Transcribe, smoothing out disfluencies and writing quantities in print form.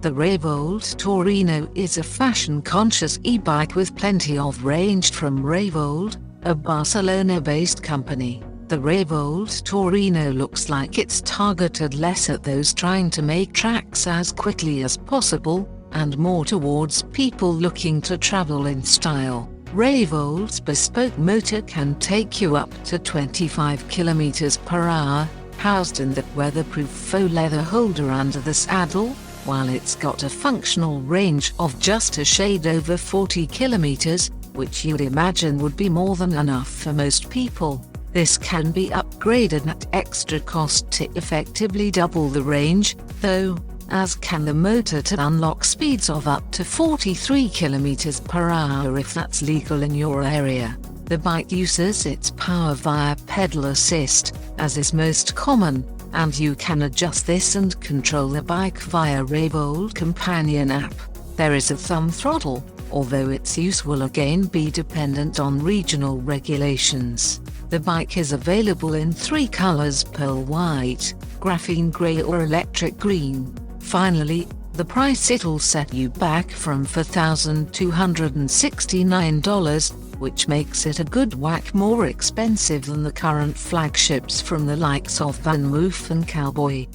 The Rayvolt Torino is a fashion-conscious e-bike with plenty of range from Rayvolt, a Barcelona-based company. The Rayvolt Torino looks like it's targeted less at those trying to make tracks as quickly as possible, and more towards people looking to travel in style. Rayvolt's bespoke motor can take you up to 25 km/h, housed in the weatherproof faux leather holder under the saddle, while it's got a functional range of just a shade over 40 km, which you'd imagine would be more than enough for most people. This can be upgraded at extra cost to effectively double the range, though, as can the motor to unlock speeds of up to 43 km/h if that's legal in your area. The bike uses its power via pedal assist, as is most common, and you can adjust this and control the bike via Rayvolt companion app. There is a thumb throttle, although its use will again be dependent on regional regulations. The bike is available in 3 colors: pearl white, graphene gray or electric green. Finally, the price: it'll set you back from $4,269, which makes it a good whack more expensive than the current flagships from the likes of Van Moof and Cowboy.